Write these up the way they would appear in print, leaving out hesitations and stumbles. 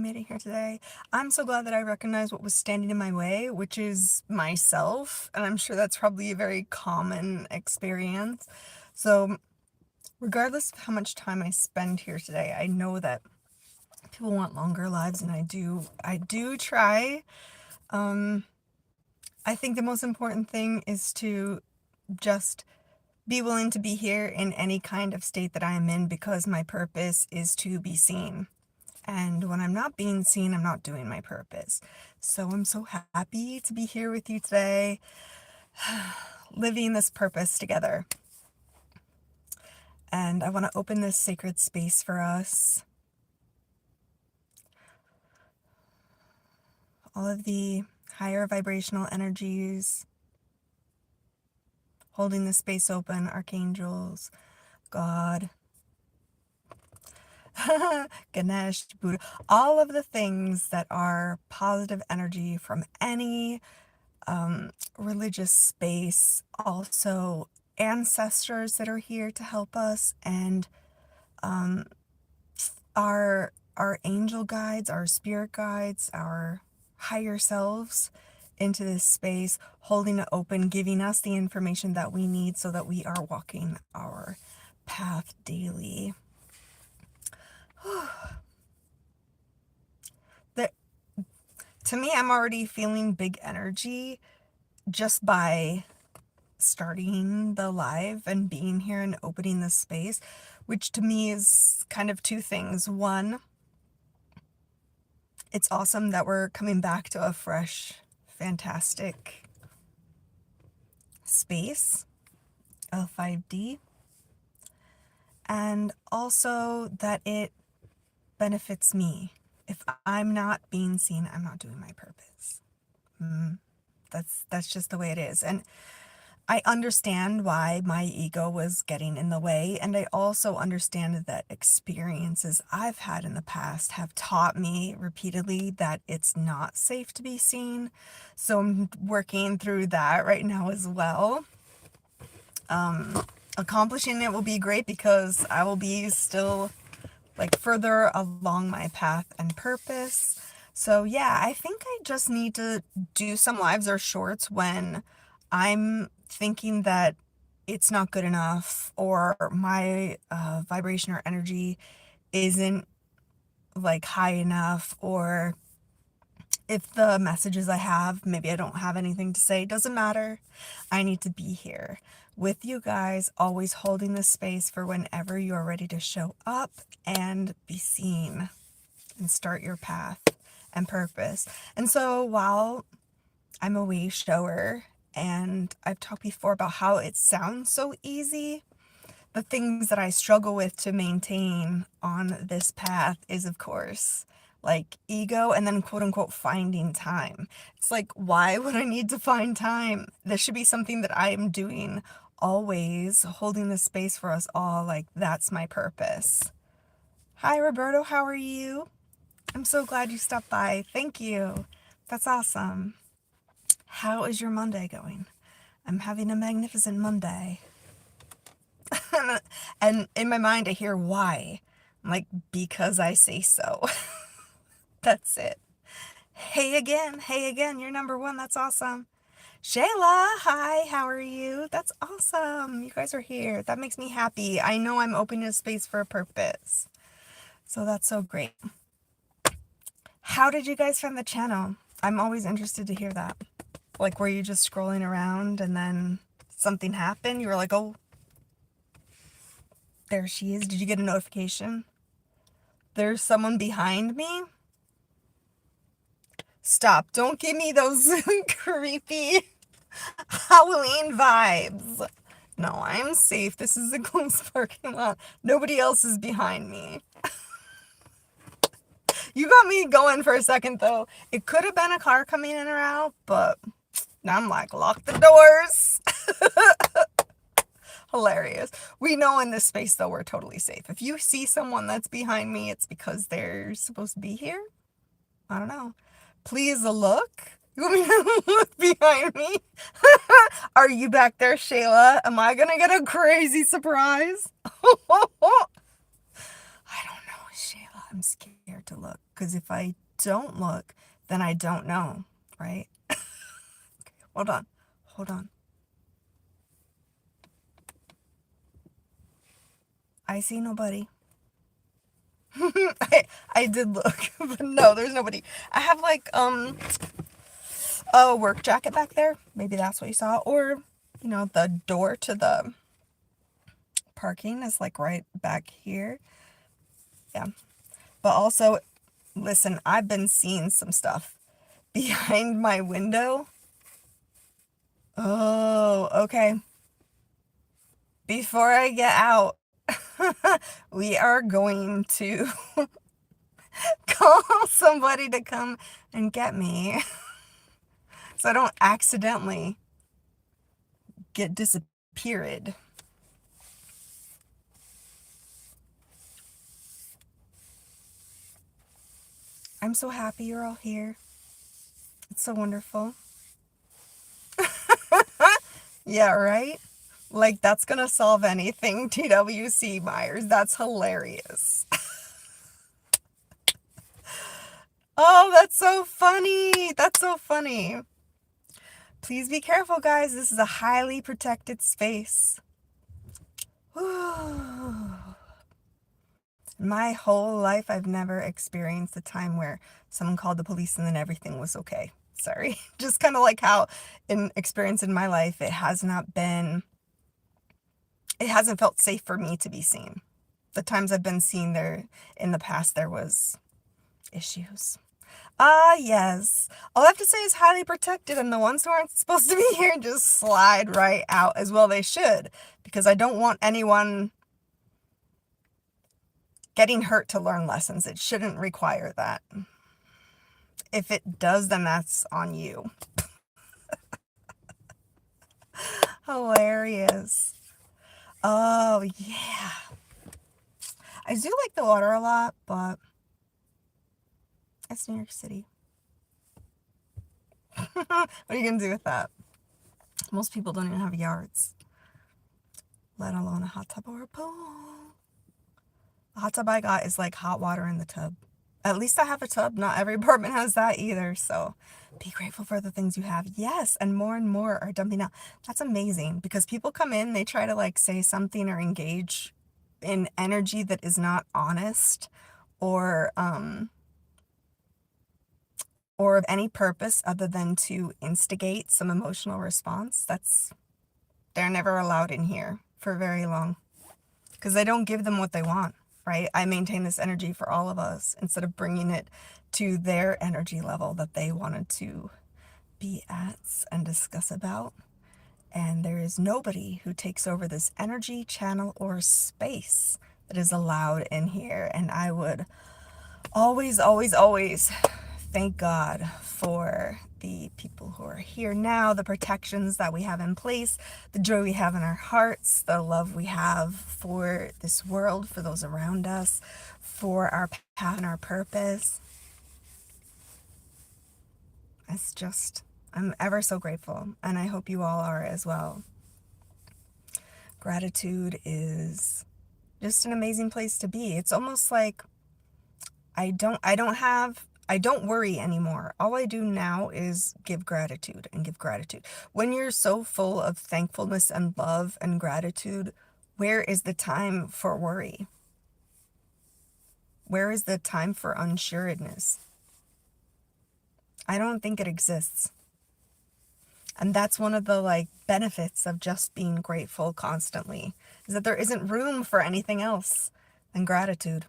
made it here today. I'm so glad that I recognized what was standing in my way, which is myself, and I'm sure that's probably a very common experience. So, regardless of how much time I spend here today, I know that people want longer lives, and I do try. Um, I think the most important thing is to just be willing to be here in any kind of state that I am in, because my purpose is to be seen. And when I'm not being seen, I'm not doing my purpose. So I'm so happy to be here with you today, living this purpose together. And I want to open this sacred space for us. All of the higher vibrational energies holding the space open, archangels, God, Ganesh, Buddha, all of the things that are positive energy from any religious space, also ancestors that are here to help us, and our angel guides, our spirit guides, our higher selves into this space, holding it open, giving us the information that we need so that we are walking our path daily. To me, I'm already feeling big energy just by starting the live and being here and opening this space, which to me is kind of two things. One, it's awesome that we're coming back to a fresh, fantastic space of 5D, and also that it benefits me. If I'm not being seen, I'm not doing my purpose. That's just the way it is. And I understand why my ego was getting in the way, and I also understand that experiences I've had in the past have taught me repeatedly that it's not safe to be seen. So I'm working through that right now as well. Accomplishing it will be great because I will be still further along my path and purpose. So yeah, I think I just need to do some lives or shorts when I'm thinking that it's not good enough, or my vibration or energy isn't high enough, or if the messages I have, maybe I don't have anything to say. Doesn't matter. I need to be here with you guys, always holding the space for whenever you are ready to show up and be seen and start your path and purpose. And so while I'm a way shower, and I've talked before about how it sounds so easy, the things that I struggle with to maintain on this path is, of course, ego, and then quote unquote finding time. It's why would I need to find time? This should be something that I am doing always, holding the space for us all. That's my purpose. Hi, Roberto. How are you? I'm so glad you stopped by. Thank you. That's awesome. How is your Monday going? I'm having a magnificent Monday. And in my mind, I hear why. I'm because I say so. That's it. Hey again, you're number one. That's awesome. Shayla, hi, how are you? That's awesome. You guys are here. That makes me happy. I know I'm opening a space for a purpose. So that's so great. How did you guys find the channel? I'm always interested to hear that. Were you just scrolling around and then something happened? You were like, oh, there she is. Did you get a notification? There's someone behind me? Stop. Don't give me those creepy Halloween vibes. No, I'm safe. This is a closed parking lot. Nobody else is behind me. You got me going for a second, though. It could have been a car coming in or out, but now I'm lock the doors. Hilarious. We know in this space, though, we're totally safe. If you see someone that's behind me, it's because they're supposed to be here. I don't know. Please look. You want me to look behind me? Are you back there, Shayla? Am I gonna get a crazy surprise? I don't know, Shayla. I'm scared to look because if I don't look, then I don't know, right? Hold on. Hold on. I see nobody. I did look, but no, there's nobody. I have like a work jacket back there. Maybe that's what you saw. Or, the door to the parking is like right back here. Yeah. But also, listen, I've been seeing some stuff behind my window. Oh, okay. Before I get out, we are going to call somebody to come and get me so I don't accidentally get disappeared. I'm so happy you're all here. It's so wonderful. Yeah, right? Like, that's gonna solve anything, TWC Myers. That's hilarious. Oh, that's so funny. That's so funny. Please be careful, guys. This is a highly protected space. My whole life, I've never experienced a time where someone called the police and then everything was okay. Sorry. Just kind of like how in experience in my life, it hasn't felt safe for me to be seen. The times I've been seen there in the past, there was issues. Ah, yes. All I have to say is highly protected, and the ones who aren't supposed to be here just slide right out, as well they should, because I don't want anyone getting hurt to learn lessons. It shouldn't require that. If it does, then that's on you. Hilarious. Oh, yeah. I do like the water a lot, but it's New York City. What are you going to do with that? Most people don't even have yards, let alone a hot tub or a pool. The hot tub I got is like hot water in the tub. At least I have a tub. Not every apartment has that either. So be grateful for the things you have. Yes, and more are dumping out. That's amazing because people come in, they try to like say something or engage in energy that is not honest or of any purpose other than to instigate some emotional response. They're never allowed in here for very long because I don't give them what they want, right? I maintain this energy for all of us instead of bringing it to their energy level that they wanted to be at and discuss about. And there is nobody who takes over this energy channel or space that is allowed in here. And I would always, always, always thank God for the people who are here now, the protections that we have in place, the joy we have in our hearts, the love we have for this world, for those around us, for our path and our purpose. I'm ever so grateful, and I hope you all are as well. Gratitude is just an amazing place to be. It's almost like I don't worry anymore. All I do now is give gratitude and give gratitude. When you're so full of thankfulness and love and gratitude, where is the time for worry? Where is the time for unsuredness? I don't think it exists. And that's one of the benefits of just being grateful constantly, is that there isn't room for anything else than gratitude.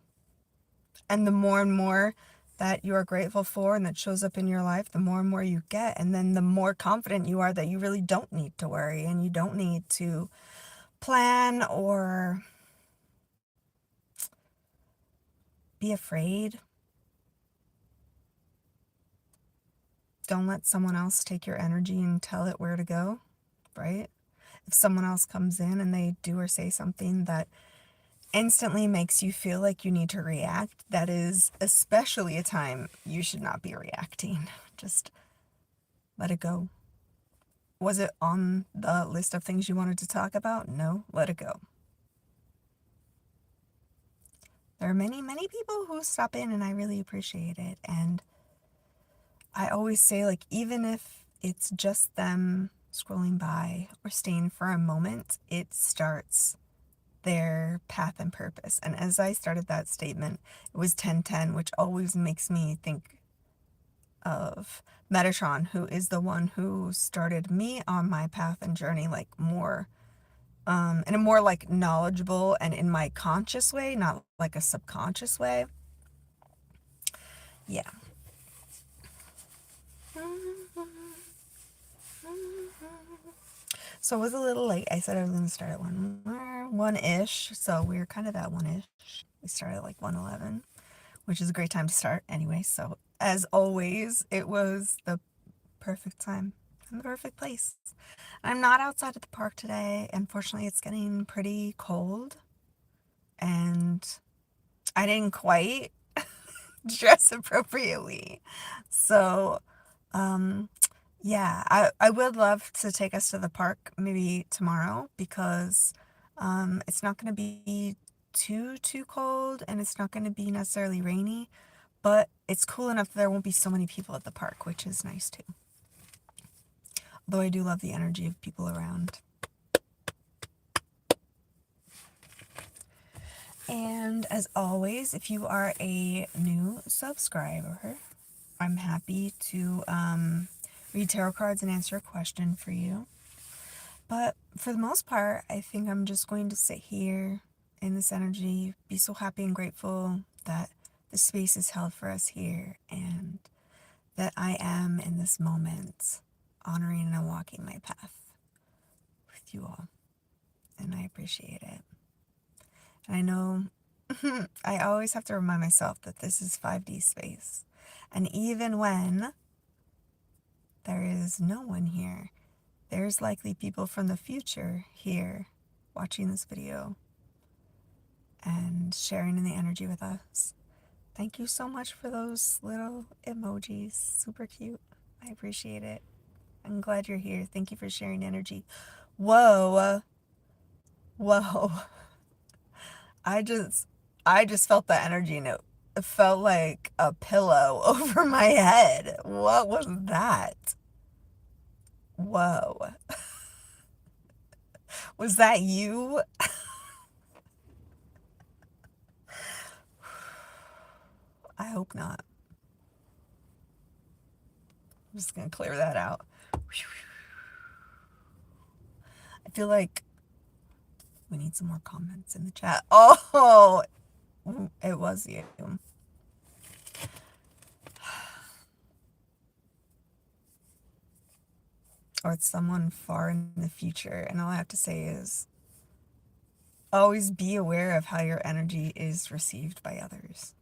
And the more and more that you are grateful for and that shows up in your life, the more and more you get. And then the more confident you are that you really don't need to worry and you don't need to plan or be afraid. Don't let someone else take your energy and tell it where to go, right? If someone else comes in and they do or say something that instantly makes you feel like you need to react, that is especially a time you should not be reacting. Just let it go. Was it on the list of things you wanted to talk about? No, let it go. there are many, many people who stop in, and I really appreciate it. And I always say, like, even if it's just them scrolling by or staying for a moment, it starts their path and purpose. And as I started that statement, it was 1010, which always makes me think of Metatron, who is the one who started me on my path and journey, like more in a more like knowledgeable and in my conscious way, not like a subconscious way. Yeah. So it was a little late. I said I was going to start at 1-ish. So we were kind of at 1-ish. We started at like 1:11, which is a great time to start anyway. So as always, it was the perfect time and the perfect place. I'm not outside of the park today. Unfortunately, it's getting pretty cold and I didn't quite dress appropriately. So, yeah, I would love to take us to the park maybe tomorrow because it's not going to be too cold and it's not going to be necessarily rainy, but it's cool enough that there won't be so many people at the park, which is nice too. Though I do love the energy of people around. And as always, if you are a new subscriber, I'm happy to read tarot cards and answer a question for you. But for the most part, I think I'm just going to sit here in this energy, be so happy and grateful that the space is held for us here and that I am in this moment honoring and walking my path with you all. And I appreciate it. And I know I always have to remind myself that this is 5D space. And even when there is no one here, there's likely people from the future here watching this video and sharing in the energy with us. Thank you so much for those little emojis. Super cute. I appreciate it. I'm glad you're here. Thank you for sharing energy. Whoa. Whoa. I just felt the energy and it felt like a pillow over my head. What was that? Whoa. Was that you? I hope not. I'm just gonna clear that out. I feel like we need some more comments in the chat. Oh, it was you. Or it's someone far in the future. And all I have to say is always be aware of how your energy is received by others.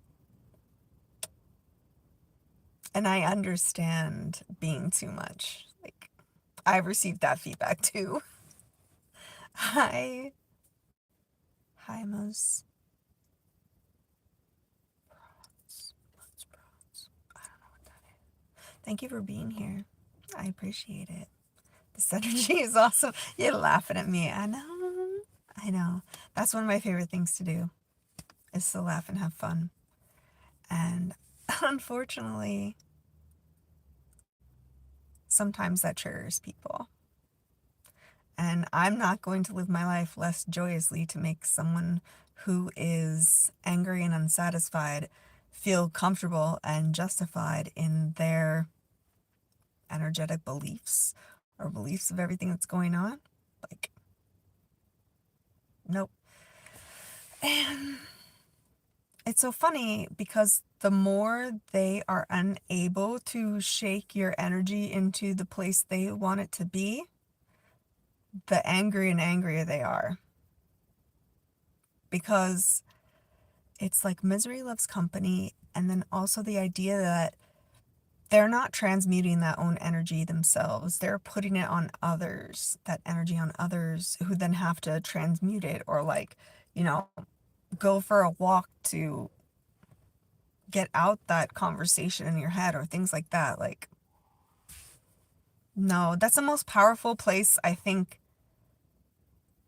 And I understand being too much. Like, I've received that feedback too. Hi, Mos. I don't know what that is. Thank you for being here. I appreciate it. This energy is awesome. You're laughing at me. I know. That's one of my favorite things to do, is to laugh and have fun. And unfortunately, sometimes that triggers people. And I'm not going to live my life less joyously to make someone who is angry and unsatisfied feel comfortable and justified in their energetic beliefs or beliefs of everything that's going on. Like, nope. And it's so funny because the more they are unable to shake your energy into the place they want it to be, the angrier and angrier they are. Because it's like misery loves company, and then also the idea that they're not transmuting that own energy themselves. They're putting it on others, that energy on others who then have to transmute it or like, go for a walk to get out that conversation in your head or things like that. Like, no, that's the most powerful place I think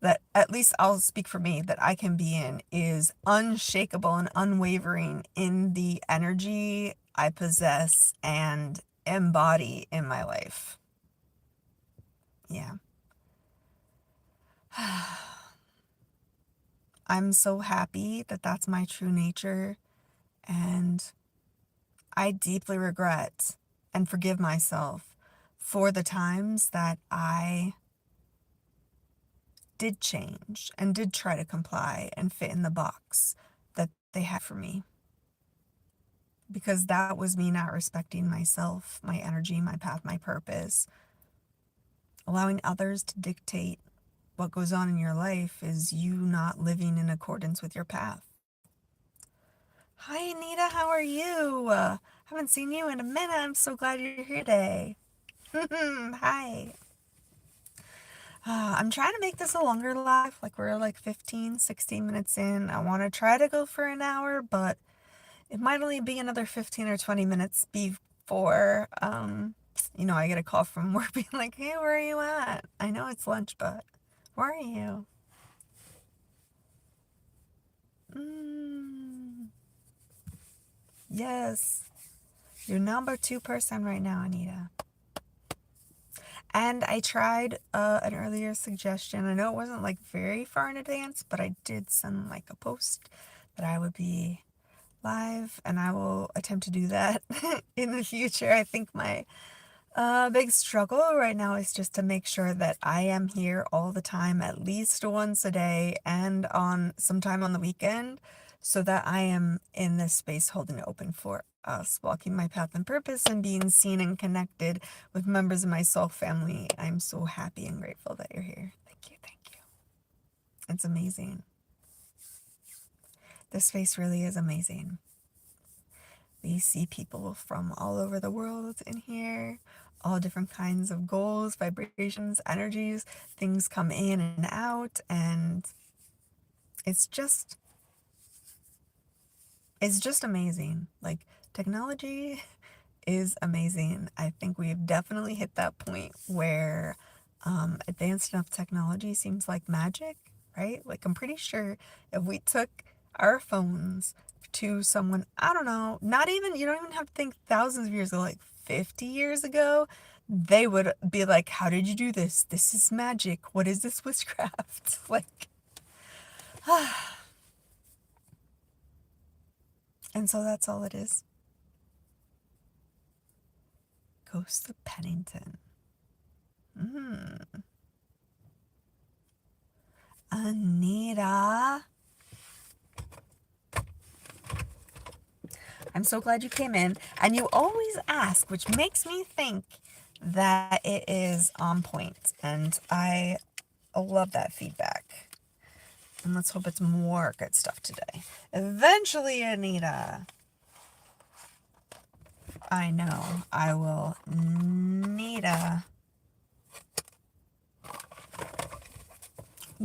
that, at least I'll speak for me, that I can be in is unshakable and unwavering in the energy I possess and embody in my life. Yeah. I'm so happy that that's my true nature, and I deeply regret and forgive myself for the times that I did change and did try to comply and fit in the box that they had for me. Because that was me not respecting myself, my energy, my path, my purpose. Allowing others to dictate what goes on in your life is you not living in accordance with your path. Hi, Anita. How are you? Haven't seen you in a minute. I'm so glad you're here today. Hi. I'm trying to make this a longer live. Like, we're like 15, 16 minutes in. I want to try to go for an hour, but it might only be another 15 or 20 minutes before, I get a call from work being like, hey, where are you at? I know it's lunch, but where are you? Yes. You're number 2 person right now, Anita. And I tried an earlier suggestion. I know it wasn't like very far in advance, but I did send like a post that I would be live, and I will attempt to do that in the future. I think my big struggle right now is just to make sure that I am here all the time, at least once a day, and on sometime on the weekend, so that I am in this space holding it open for us, walking my path and purpose, and being seen and connected with members of my soul family. I'm so happy and grateful that you're here. Thank you, thank you. It's amazing. This space really is amazing. We see people from all over the world in here, all different kinds of goals, vibrations, energies, things come in and out, and it's just amazing. Like, technology is amazing. I think we've definitely hit that point where advanced enough technology seems like magic, right? Like, I'm pretty sure if we took our phones to someone, I don't know, not even, you don't even have to think thousands of years ago, like 50 years ago, they would be like, how did you do this? This is magic. What is this witchcraft? Like, and so that's all it is. Ghost of Pennington. Anita. I'm so glad you came in. And you always ask, which makes me think that it is on point. And I love that feedback. And let's hope it's more good stuff today. Eventually, Anita. I know. I will need to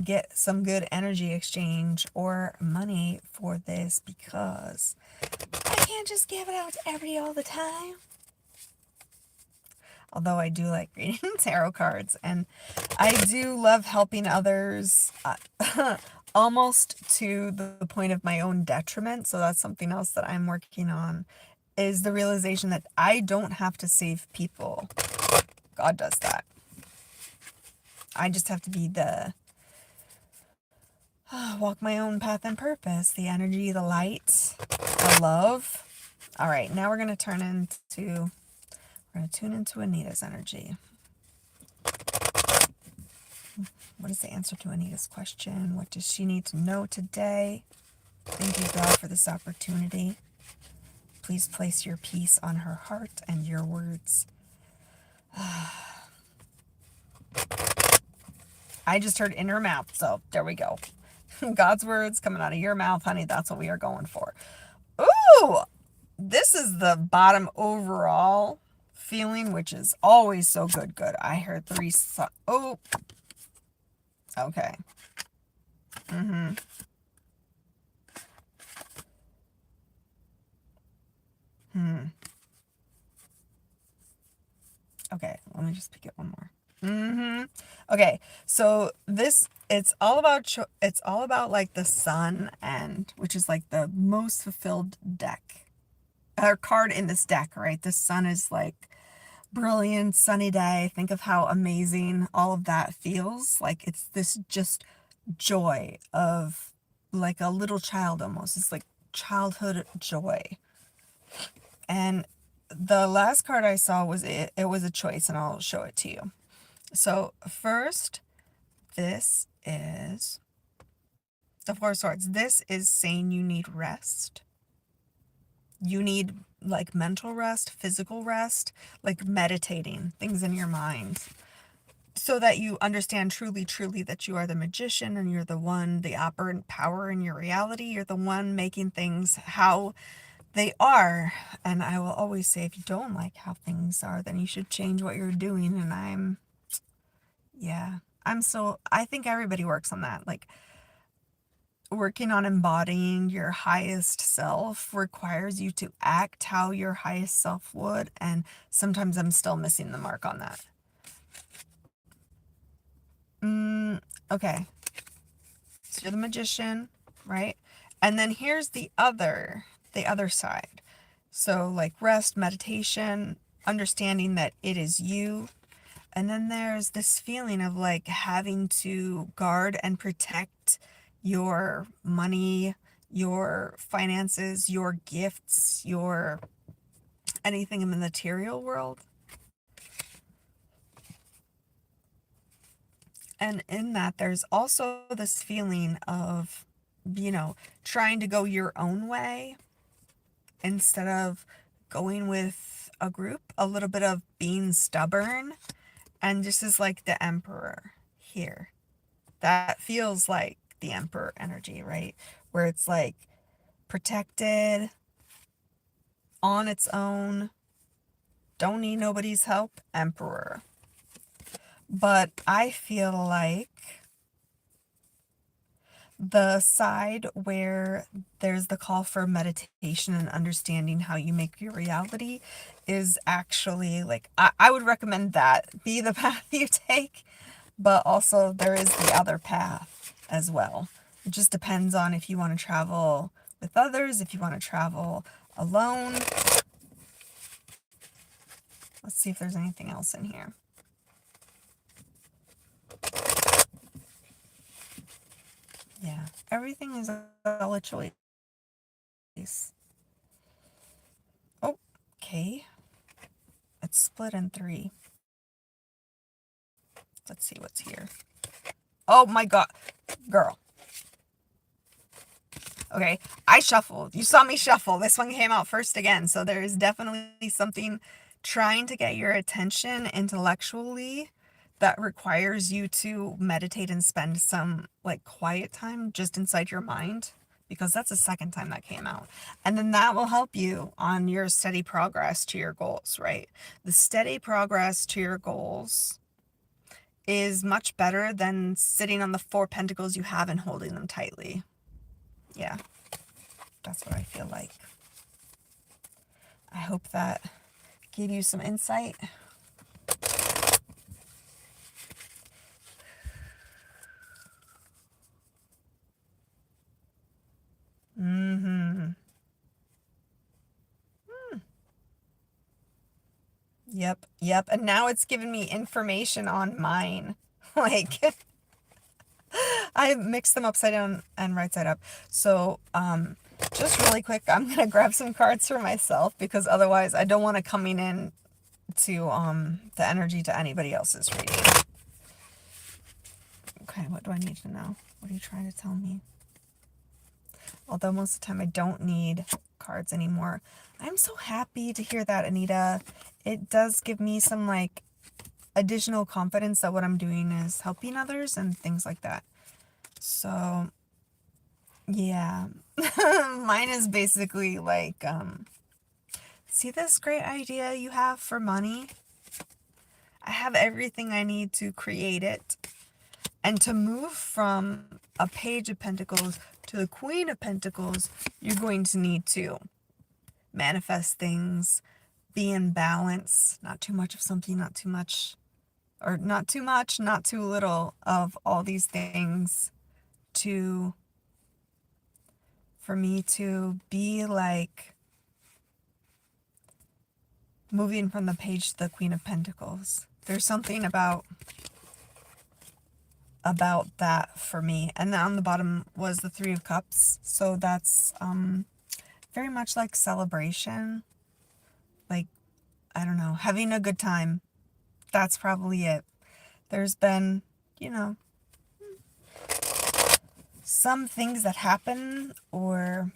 get some good energy exchange or money for this, because I can't just give it out to everybody all the time. Although I do like reading tarot cards, and I do love helping others almost to the point of my own detriment. So that's something else that I'm working on, is the realization that I don't have to save people. God does that. I just have to be the walk my own path and purpose, the energy, the light, the love. All right, now we're going to tune into Anita's energy. What is the answer to Anita's question? What does she need to know today? Thank you, God, for this opportunity. Please place your peace on her heart and your words. I just heard in her mouth, so there we go. God's words coming out of your mouth, honey. That's what we are going for. Ooh, this is the bottom overall feeling, which is always so good. I heard 3. Oh, okay. Okay, let me just pick it one more. Okay, so this it's all about like the sun, and which is like the most fulfilled deck or card in this deck, right? The sun is like brilliant sunny day. Think of how amazing all of that feels. Like it's this just joy of like a little child almost. It's like childhood joy. And the last card I saw was it was a choice, and I'll show it to you. So first, this is the Four of Swords. This is saying you need rest. You need like mental rest, physical rest, like meditating, things in your mind, so that you understand truly, truly that you are the magician and you're the one, the operant power in your reality. You're the one making things how they are. And I will always say, if you don't like how things are, then you should change what you're doing. And I think everybody works on that. Like, working on embodying your highest self requires you to act how your highest self would, and sometimes I'm still missing the mark on that. Okay, so you're the magician, right? And then here's the other side. So like rest, meditation, understanding that it is you. And then there's this feeling of like having to guard and protect your money, your finances, your gifts, your anything in the material world. And in that, there's also this feeling of, trying to go your own way instead of going with a group, a little bit of being stubborn. And this is like the Emperor here. That feels like the Emperor energy, right? Where it's like protected, on its own, don't need nobody's help, Emperor. But I feel like the side where there's the call for meditation and understanding how you make your reality is actually like, I would recommend that be the path you take, but also there is the other path as well. It just depends on if you want to travel with others, if you want to travel alone. Let's see if there's anything else in here. Yeah, everything is all a choice. Oh, okay. It's split in 3. Let's see what's here. Oh my god. Girl. Okay, I shuffled. You saw me shuffle. This one came out first again. So there is definitely something trying to get your attention intellectually that requires you to meditate and spend some like quiet time just inside your mind, because that's the second time that came out. And then that will help you on your steady progress to your goals, right? The steady progress to your goals is much better than sitting on the 4 pentacles you have and holding them tightly. Yeah, that's what I feel like. I hope that gave you some insight. Yep. And now it's given me information on mine. Like, I mixed them upside down and right side up. So, just really quick, I'm going to grab some cards for myself, because otherwise I don't want to coming in to, the energy to anybody else's reading. Okay, what do I need to know? What are you trying to tell me? Although most of the time I don't need cards anymore. I'm so happy to hear that, Anita. It does give me some like additional confidence that what I'm doing is helping others and things like that. So yeah. Mine is basically like, see this great idea you have for money? I have everything I need to create it. And to move from a Page of Pentacles to the Queen of Pentacles, you're going to need to manifest things, be in balance, not too much of something, not too much or not too much, not too little of all these things to for me to be like moving from the page to the Queen of Pentacles. There's something about that for me. And then on the bottom was the Three of Cups. So that's very much like celebration. Like, I don't know, having a good time. That's probably it. There's been, you know, some things that happen, or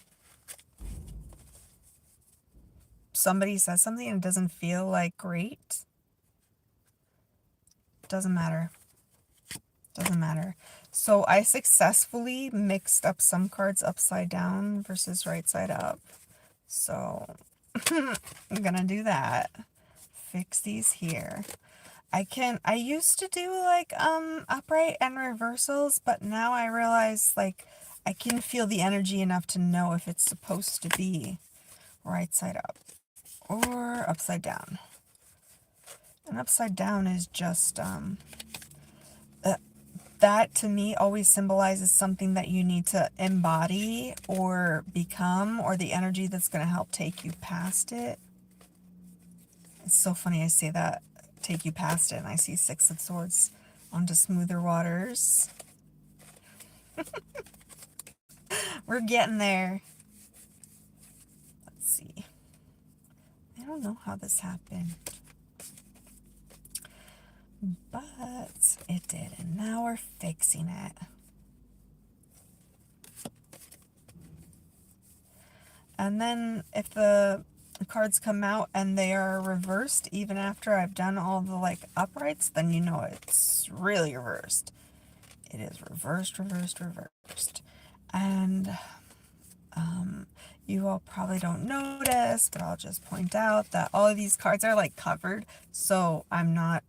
somebody says something and it doesn't feel like great. Doesn't matter. Doesn't matter. So I successfully mixed up some cards upside down versus right side up. So I'm gonna do that. Fix these here. I used to do like upright and reversals, but now I realize like I can feel the energy enough to know if it's supposed to be right side up or upside down. And upside down is just that to me always symbolizes something that you need to embody or become, or the energy that's going to help take you past it. It's so funny I say that, take you past it, and I see Six of Swords onto smoother waters. We're getting there. Let's see. I don't know how this happened, but it did, and now we're fixing it. And then if the cards come out and they are reversed even after I've done all the like uprights, then you know it's really reversed. It is reversed, reversed, reversed. And you all probably don't notice, but I'll just point out that all of these cards are like covered, so I'm not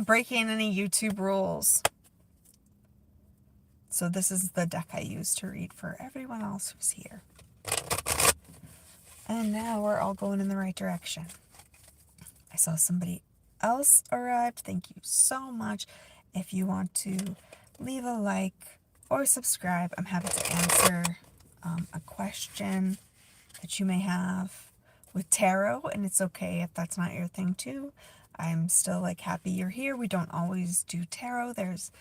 breaking any YouTube rules. So this is the deck I use to read for everyone else who's here. And now we're all going in the right direction. I saw somebody else arrived. Thank you so much. If you want to leave a like or subscribe, I'm happy to answer a question that you may have with tarot, and it's okay if that's not your thing too. I'm still like happy you're here. We don't always do tarot. There's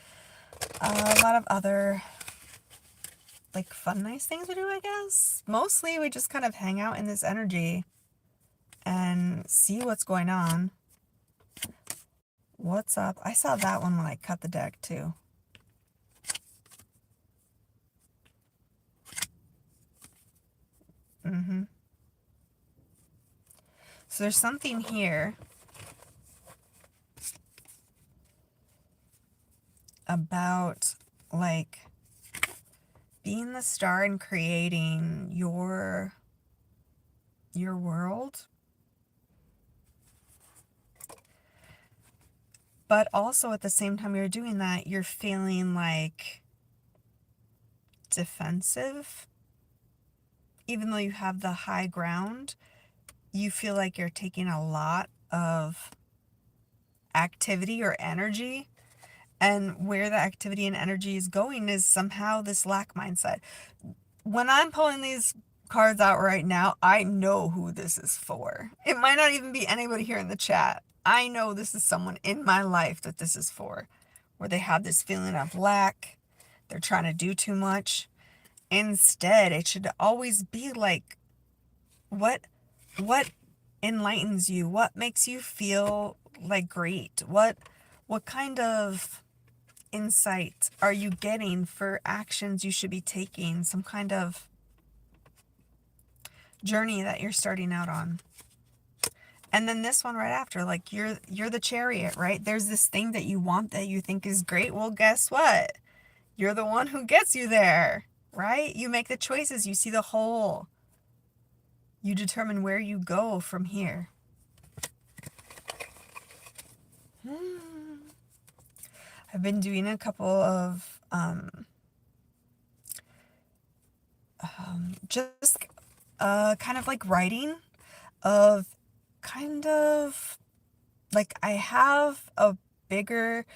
a lot of other like fun, nice things we do, I guess. Mostly we just kind of hang out in this energy and see what's going on. What's up? I saw that one when I cut the deck too. So there's something here about like being the star and creating your world, but also at the same time you're doing that, you're feeling like defensive. Even though you have the high ground, you feel like you're taking a lot of activity or energy, and where the activity and energy is going is somehow this lack mindset. When I'm pulling these cards out right now, I know who this is for. It might not even be anybody here in the chat. I know this is someone in my life that this is for, where they have this feeling of lack. They're trying to do too much. Instead, it should always be like, what enlightens you? What makes you feel like great? What kind of insight are you getting for actions you should be taking? Some kind of journey that you're starting out on. And then this one right after, like you're the Chariot, right? There's this thing that you want that you think is great. Well, guess what? You're the one who gets you there, right? You make the choices. You see the whole. You determine where you go from here. I've been doing a couple of just kind of like writing of kind of like I have a bigger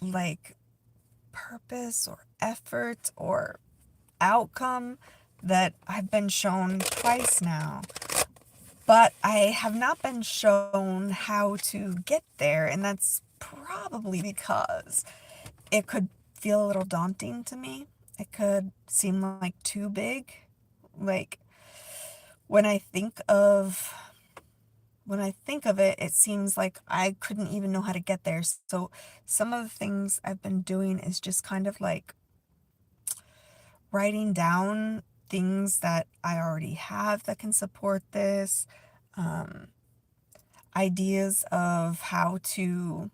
like purpose or effort or outcome that I've been shown twice now. But I have not been shown how to get there, and that's probably because it could feel a little daunting to me. It could seem like too big. Like when I think of it, it seems like I couldn't even know how to get there. So some of the things I've been doing is just kind of like writing down things that I already have that can support this, um, ideas of how to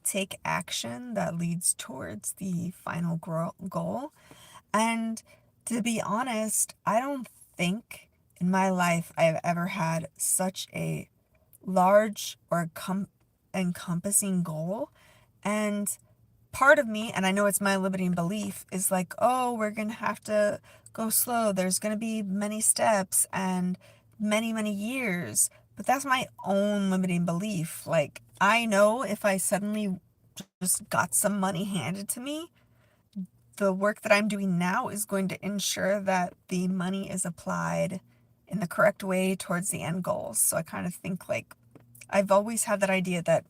take action that leads towards the final goal. And to be honest, I don't think in my life I've ever had such a large or encompassing goal. And part of me, and I know it's my limiting belief, is like, oh, we're going to have to go slow. There's going to be many steps and many, many years. But that's my own limiting belief. Like, I know if I suddenly just got some money handed to me, the work that I'm doing now is going to ensure that the money is applied in the correct way towards the end goals. So I kind of think like I've always had that idea that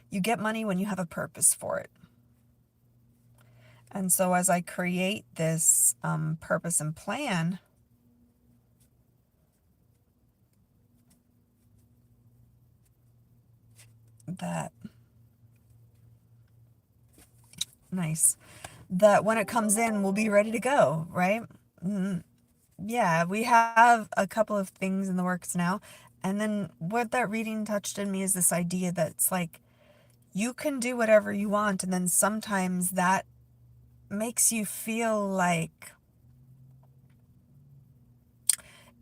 you get money when you have a purpose for it. And so as I create this purpose and plan, that nice, that when it comes in, we'll be ready to go, right? Mm, yeah, we have a couple of things in the works now. And then what that reading touched in me is this idea that it's like you can do whatever you want, and then sometimes that makes you feel like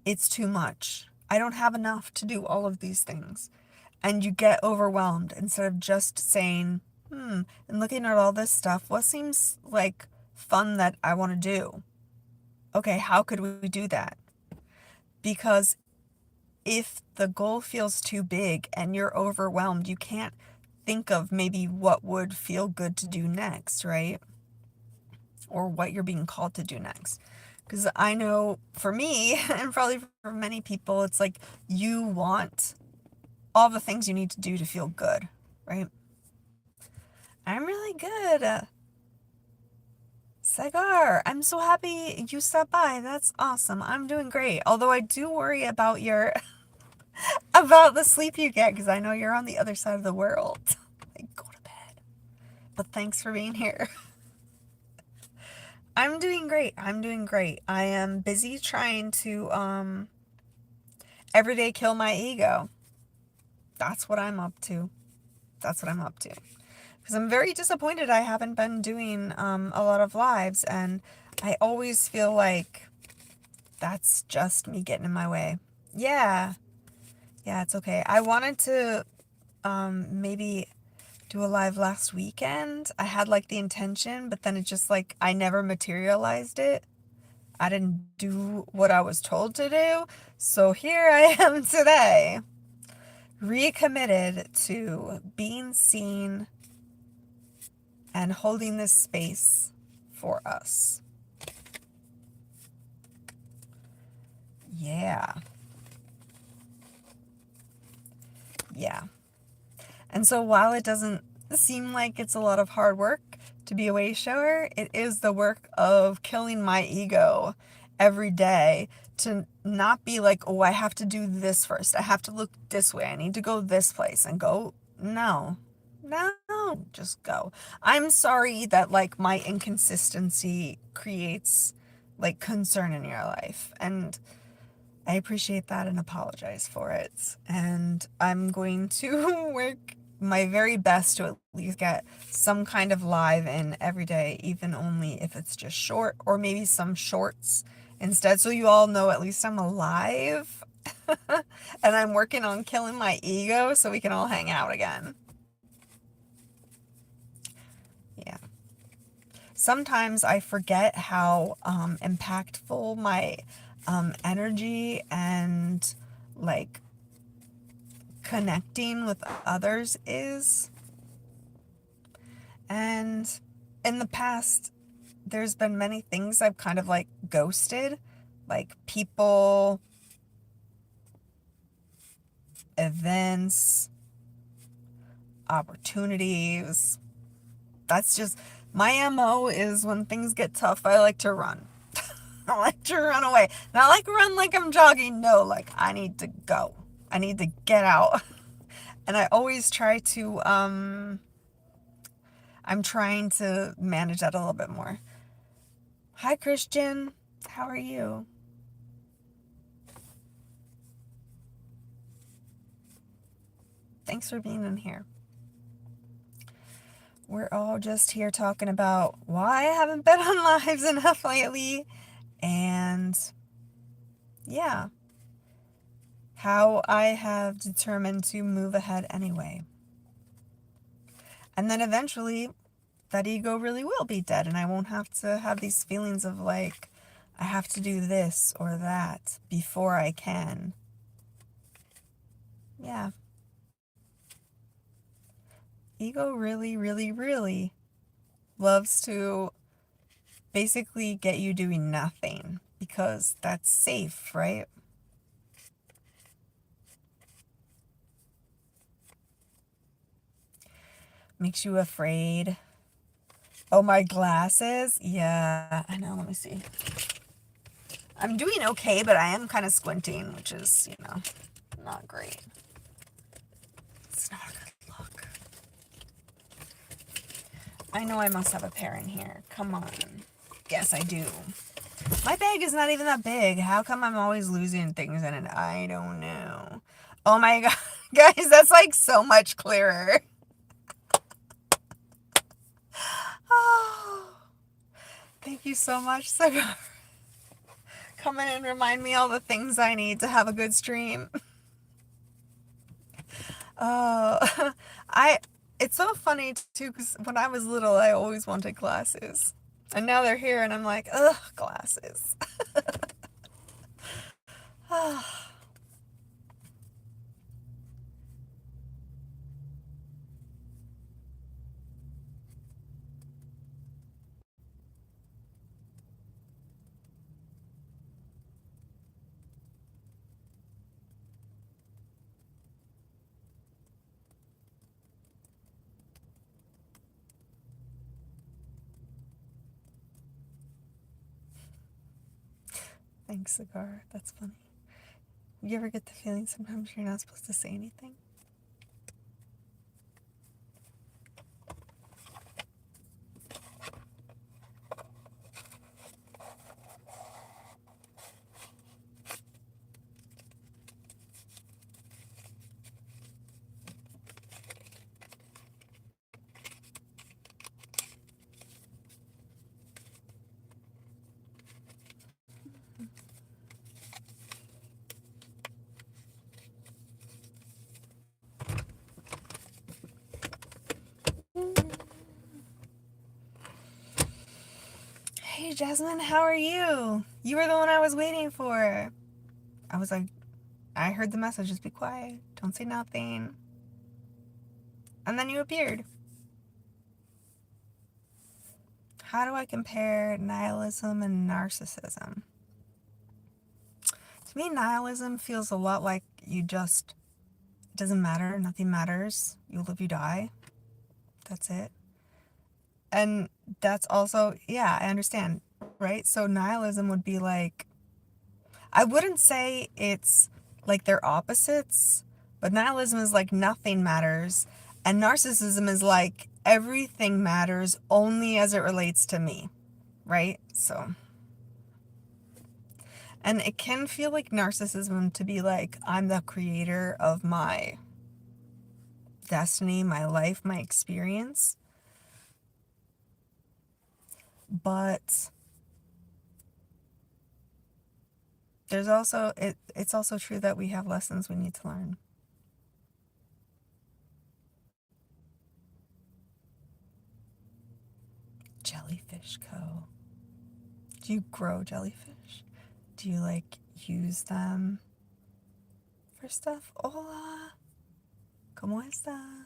it's too much. I don't have enough to do all of these things. And you get overwhelmed instead of just saying, and looking at all this stuff, what seems like fun that I want to do? Okay, how could we do that? Because if the goal feels too big and you're overwhelmed, you can't think of maybe what would feel good to do next, right? Or what you're being called to do next. Because I know for me, and probably for many people, it's like you want all the things you need to do to feel good, right? I'm really good. Sagar, I'm so happy you stopped by. That's awesome. I'm doing great. Although I do worry about your about the sleep you get because I know you're on the other side of the world. Like, go to bed. But thanks for being here. I'm doing great. I'm doing great. I am busy trying to every day kill my ego. That's what I'm up to. That's what I'm up to. Because I'm very disappointed I haven't been doing a lot of lives, and I always feel like that's just me getting in my way. Yeah. Yeah, it's okay. I wanted to maybe do a live last weekend. I had like the intention, but then it just like I never materialized it. I didn't do what I was told to do. So here I am today, recommitted to being seen and holding this space for us. Yeah. Yeah. And so while it doesn't seem like it's a lot of hard work to be a way shower, it is the work of killing my ego every day to not be like, oh, I have to do this first. I have to look this way. I need to go this place and go. No, just go. I'm sorry that like my inconsistency creates like concern in your life. And I appreciate that and apologize for it. And I'm going to work my very best to at least get some kind of live in every day, even only if it's just short or maybe some shorts instead. So you all know at least I'm alive and I'm working on killing my ego so we can all hang out again. Yeah. Sometimes I forget how impactful my energy and like connecting with others is. And in the past, there's been many things I've kind of like ghosted, like people, events, opportunities. That's just my MO is when things get tough, I like to run. I like to run away. Not like run like I'm jogging. No, like I need to go. I need to get out. And I always try to, I'm trying to manage that a little bit more. Hi, Christian. How are you? Thanks for being in here. We're all just here talking about why I haven't been on lives enough lately. And yeah, how I have determined to move ahead anyway. And then eventually that ego really will be dead and I won't have to have these feelings of like, I have to do this or that before I can. Yeah. Ego really, really, really loves to basically get you doing nothing because that's safe, right? Makes you afraid. Oh, my glasses? Yeah, I know. Let me see. I'm doing okay, but I am kind of squinting, which is, not great. It's not a good look. I know I must have a pair in here. Come on. Yes, I do. My bag is not even that big. How come I'm always losing things in it? I don't know. Oh my god. Guys, that's like so much clearer. Oh, thank you so much, Sagar. Come in and remind me all the things I need to have a good stream. Oh, it's so funny too, because when I was little, I always wanted glasses. And now they're here, and I'm like, ugh, glasses. Thanks, Cigar. That's funny. You ever get the feeling sometimes you're not supposed to say anything? Hey, Jasmine, how are you? You were the one I was waiting for. I was like, I heard the message, just be quiet. Don't say nothing. And then you appeared. How do I compare nihilism and narcissism? To me, nihilism feels a lot like it doesn't matter, nothing matters. You live, you die. That's it. And that's also, yeah, I understand, right? So nihilism would be like, I wouldn't say it's like they're opposites, but nihilism is like nothing matters, and narcissism is like everything matters only as it relates to me, right? So, and it can feel like narcissism to be like, I'm the creator of my destiny, my life, my experience. But there's also, it's also true that we have lessons we need to learn. Jellyfish Co. Do you grow jellyfish? Do you like use them for stuff? Hola, ¿cómo está?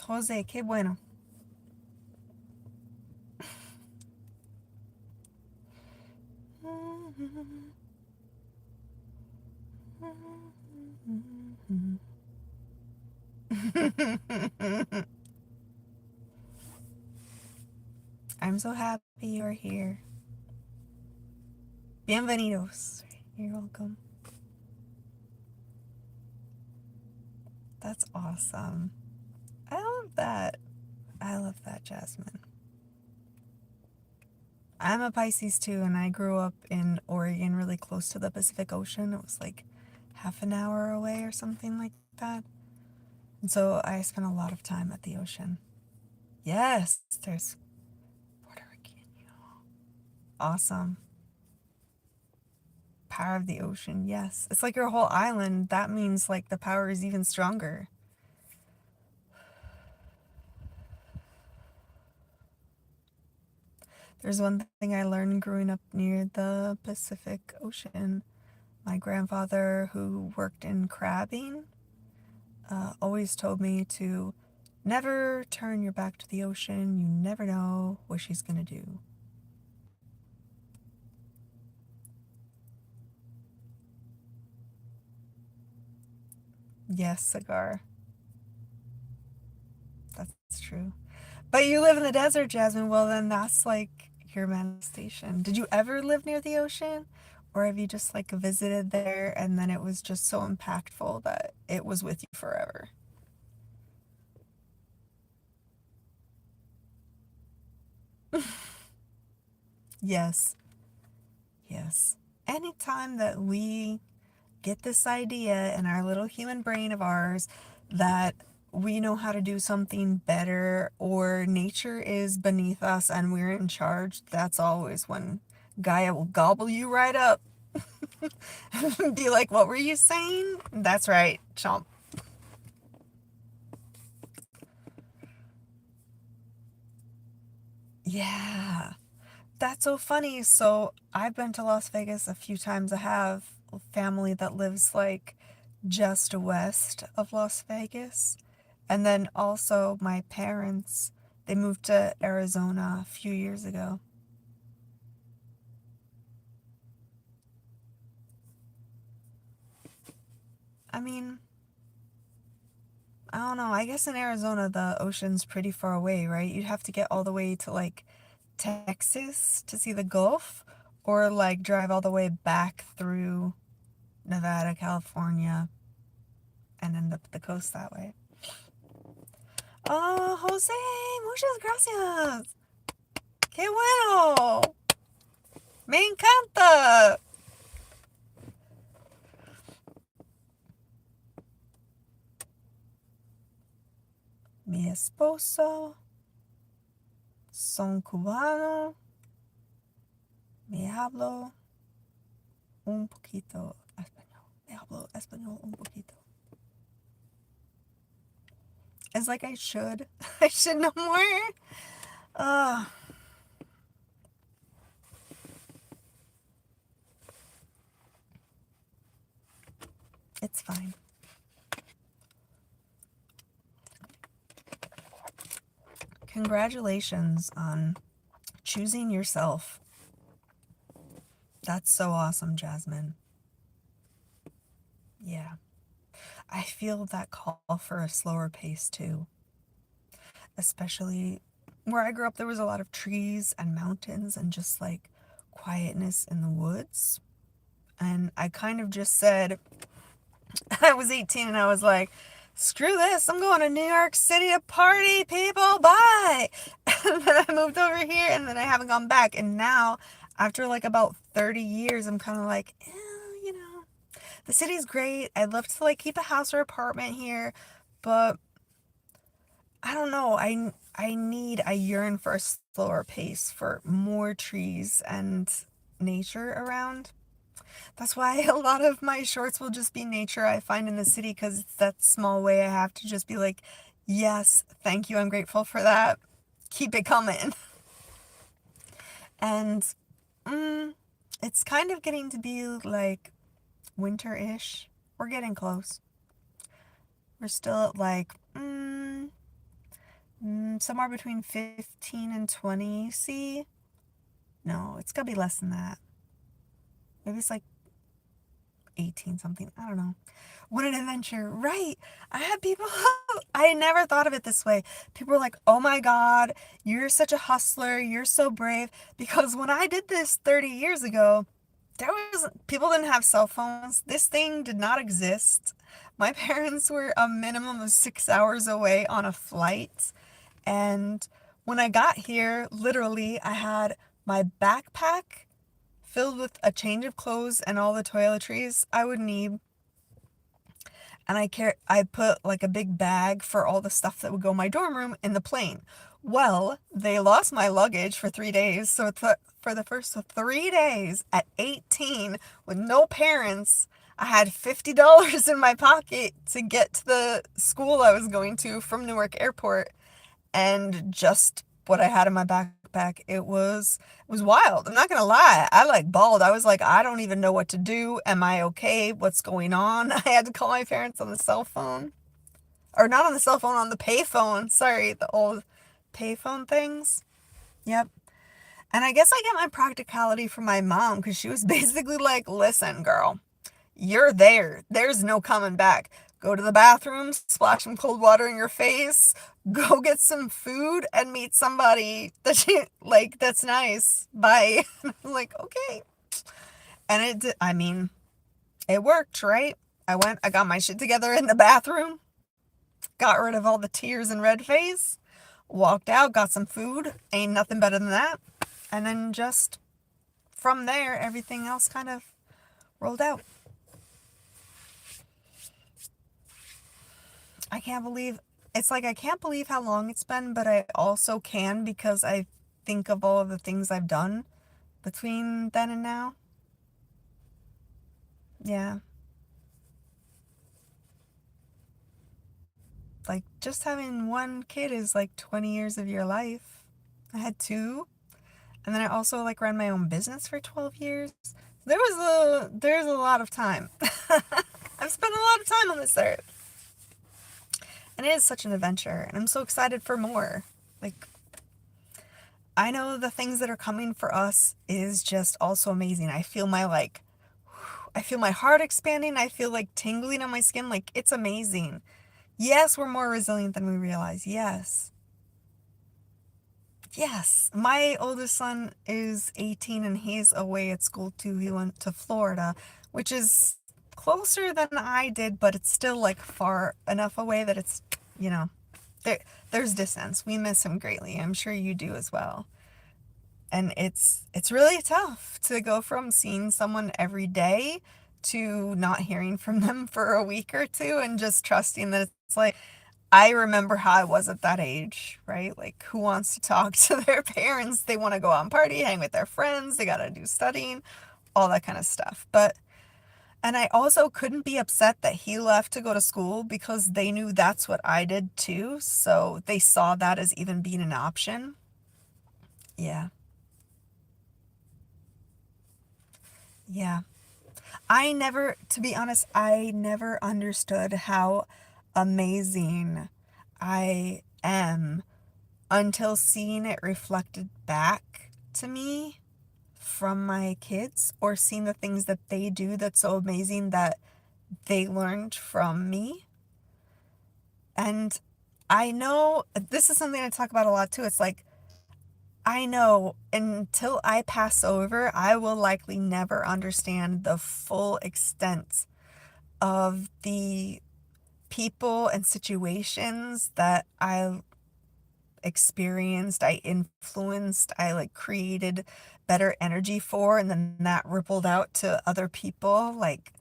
Jose, qué bueno. I'm so happy you're here. Bienvenidos. You're welcome. That's awesome. I love that. I love that, Jasmine. I'm a Pisces too, and I grew up in Oregon, really close to the Pacific Ocean. It was like half an hour away or something like that. And so I spent a lot of time at the ocean. Yes, there's Puerto Rican. Awesome. Power of the ocean, yes. It's like your whole island. That means like the power is even stronger. There's one thing I learned growing up near the Pacific Ocean. My grandfather, who worked in crabbing, always told me to never turn your back to the ocean. You never know what she's gonna do. Yes, cigar. That's true. But you live in the desert, Jasmine. Well, then that's like your manifestation. Did you ever live near the ocean? Or have you just like visited there and then it was just so impactful that it was with you forever? Yes, yes. Anytime that we get this idea in our little human brain of ours that we know how to do something better or nature is beneath us and we're in charge, that's always when Gaia will gobble you right up. Be like, what were you saying? That's right, chomp. Yeah, that's so funny. So I've been to Las Vegas a few times. I have a family that lives like just west of Las Vegas. And then also my parents, they moved to Arizona a few years ago. I mean, I don't know. I guess in Arizona the ocean's pretty far away, right? You'd have to get all the way to like Texas to see the Gulf or like drive all the way back through Nevada, California and end up at the coast that way. Oh, Jose, muchas gracias. Qué bueno. Me encanta. Mi esposo son cubano. Me hablo un poquito español. Me hablo español un poquito. It's like I should. I should know more. Uh, it's fine. Congratulations on choosing yourself. That's so awesome, Jasmine. Yeah. I feel that call for a slower pace too. Especially where I grew up, there was a lot of trees and mountains and just like quietness in the woods. And I kind of just said, I was 18 and I was like, screw this, I'm going to New York City to party, people, bye. And then I moved over here and then I haven't gone back. And now, after like about 30 years, I'm kind of like, you know, the city's great. I'd love to like keep a house or apartment here, but I don't know. I yearn for a slower pace, for more trees and nature around. That's why a lot of my shorts will just be nature I find in the city because it's that small way I have to just be like, Yes, thank you. I'm grateful for that. Keep it coming. And mm, it's kind of getting to be like winter-ish. We're getting close. We're still at like somewhere between 15 and 20 C. No, it's gotta be less than that. Maybe it's like 18 something. I don't know. What an adventure. Right. I had people, I never thought of it this way. People were like, oh my God, you're such a hustler. You're so brave. Because when I did this 30 years ago, people didn't have cell phones. This thing did not exist. My parents were a minimum of 6 hours away on a flight. And when I got here, literally, I had my backpack filled with a change of clothes and all the toiletries I would need. And I put like a big bag for all the stuff that would go in my dorm room in the plane. Well, they lost my luggage for 3 days. So for the first 3 days at 18 with no parents, I had $50 in my pocket to get to the school I was going to from Newark Airport, and just what I had in my backpack. It was wild. I'm not gonna lie. I like bawled. I was like, I don't even know what to do. Am I okay? What's going on? I had to call my parents on the cell phone. Or not on the cell phone, on the payphone. Sorry, the old payphone things. Yep. And I guess I get my practicality from my mom because she was basically like, listen, girl, you're there. There's no coming back. Go to the bathroom, splash some cold water in your face, go get some food, and meet somebody that you like that's nice. Bye. I'm like, okay. And I mean, it worked, right? I got my shit together in the bathroom, got rid of all the tears and red face, walked out, got some food. Ain't nothing better than that. And then just from there, everything else kind of rolled out. I can't believe it's like I can't believe how long it's been, but I also can because I think of all of the things I've done between then and now. Yeah. Like just having one kid is like 20 years of your life. I had two, and then I also like ran my own business for 12 years. There's a lot of time. I've spent a lot of time on this earth. And it is such an adventure, and I'm so excited for more. Like, I know the things that are coming for us is just also amazing. I feel my heart expanding. I feel like tingling on my skin. Like, it's amazing. Yes, we're more resilient than we realize. Yes. Yes. My oldest son is 18 and he's away at school too. He went to Florida, which is closer than I did, but it's still like far enough away that it's, you know, there, there's distance. We miss him greatly. I'm sure you do as well. And it's really tough to go from seeing someone every day to not hearing from them for a week or two and just trusting that it's like I remember how I was at that age, right? Like who wants to talk to their parents? They want to go out and party, hang with their friends, they got to do studying, all that kind of stuff. But and I also couldn't be upset that he left to go to school because they knew that's what I did too. So they saw that as even being an option. Yeah. Yeah. To be honest, I never understood how amazing I am until seeing it reflected back to me from my kids or seeing the things that they do that's so amazing that they learned from me. And I know this is something I talk about a lot too. It's like, I know until I pass over, I will likely never understand the full extent of the people and situations that I experienced, I influenced, I like created better energy for, and then that rippled out to other people. Like,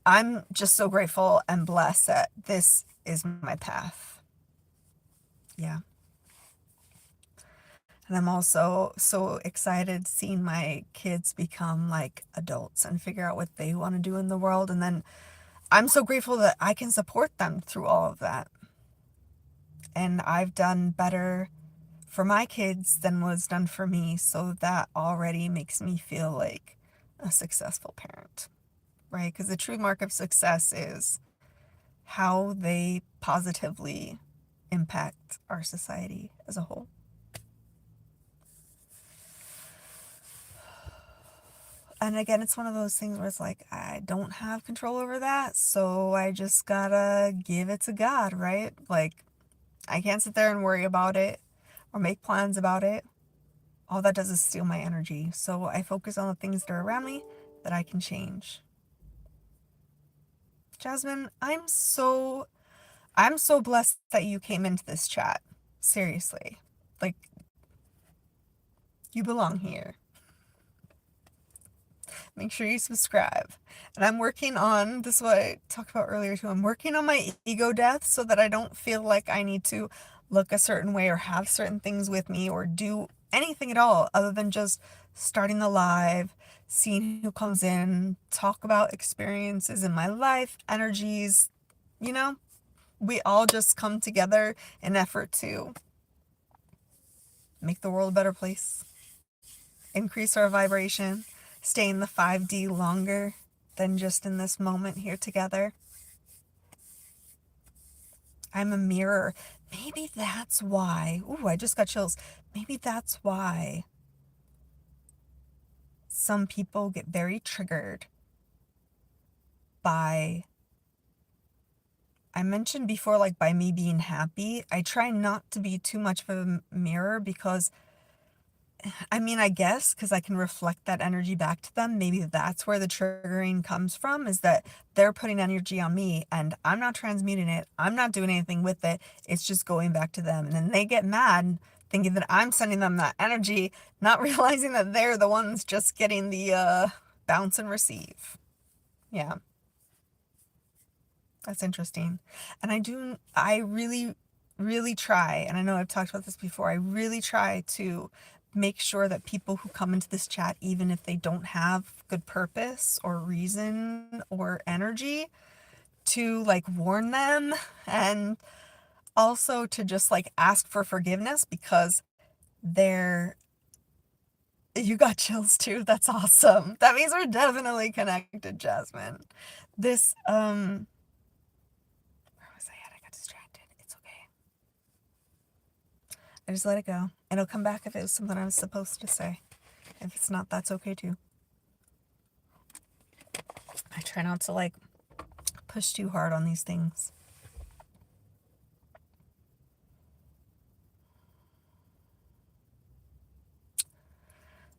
I'm just so grateful and blessed that this is my path. Yeah. And I'm also so excited seeing my kids become like adults and figure out what they want to do in the world. And then I'm so grateful that I can support them through all of that. And I've done better for my kids than was done for me. So that already makes me feel like a successful parent, right? Because the true mark of success is how they positively impact our society as a whole. And again, it's one of those things where it's like, I don't have control over that, so I just gotta give it to God, right? Like, I can't sit there and worry about it or make plans about it. All that does is steal my energy. So I focus on the things that are around me that I can change. Jasmine, I'm so blessed that you came into this chat. Seriously. Like, you belong here. Make sure you subscribe. And I'm working on, this is what I talked about earlier too, I'm working on my ego death so that I don't feel like I need to look a certain way or have certain things with me or do anything at all other than just starting the live, seeing who comes in, talk about experiences in my life, energies, you know? We all just come together in effort to make the world a better place, increase our vibration, stay in the 5D longer than just in this moment here together. I'm a mirror. Maybe that's why. Ooh, I just got chills. Maybe that's why some people get very triggered by, I mentioned before, like by me being happy. I try not to be too much of a mirror because I mean, I guess because I can reflect that energy back to them. Maybe that's where the triggering comes from, is that they're putting energy on me and I'm not transmuting it. I'm not doing anything with it. It's just going back to them. And then they get mad thinking that I'm sending them that energy, not realizing that they're the ones just getting the bounce and receive. Yeah, that's interesting. And I really, really try, and I know I've talked about this before, I really try to make sure that people who come into this chat, even if they don't have good purpose or reason or energy, to like warn them and also to just like ask for forgiveness because they're, you got chills too. That's awesome. That means we're definitely connected, Jasmine. This, where was I at? I got distracted. It's okay. I just let it go. It'll come back if it was something I was supposed to say. If it's not, that's okay too. I try not to like push too hard on these things.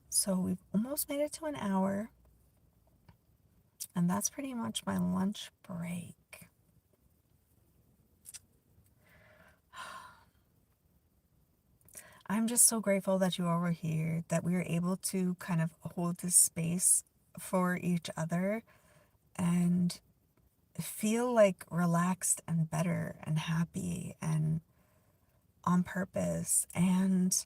So we've almost made it to an hour. And that's pretty much my lunch break. I'm just so grateful that you all were here, that we were able to kind of hold this space for each other and feel like relaxed and better and happy and on purpose, and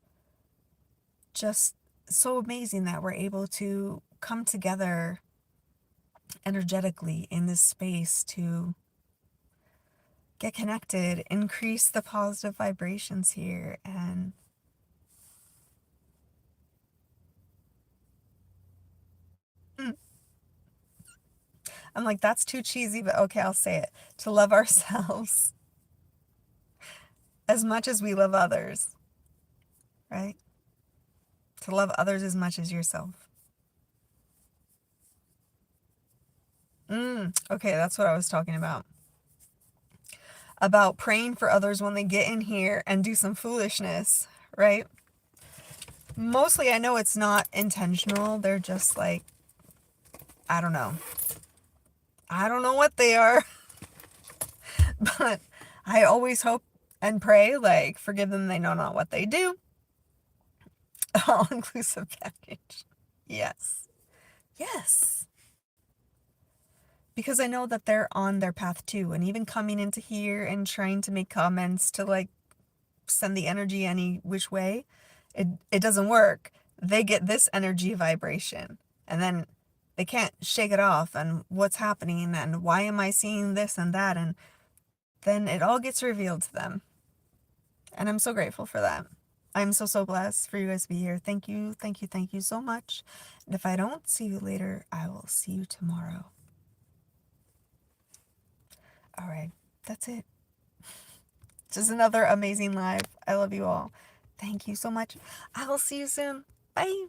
just so amazing that we're able to come together energetically in this space to get connected, increase the positive vibrations here. And I'm like, that's too cheesy, but okay, I'll say it. To love ourselves as much as we love others, right? To love others as much as yourself. Okay, that's what I was talking about. About praying for others when they get in here and do some foolishness, right? Mostly I know it's not intentional. They're just like, I don't know. I don't know what they are. But I always hope and pray, like, forgive them, they know not what they do. All inclusive package. Yes. Yes. Because I know that they're on their path too. And even coming into here and trying to make comments to like send the energy any which way, it doesn't work. They get this energy vibration. And then they can't shake it off. And what's happening? And why am I seeing this and that? And then it all gets revealed to them. And I'm so grateful for that. I'm so, so blessed for you guys to be here. Thank you, thank you, thank you so much. And if I don't see you later, I will see you tomorrow. All right, that's it. Just another amazing live. I love you all. Thank you so much. I will see you soon. Bye.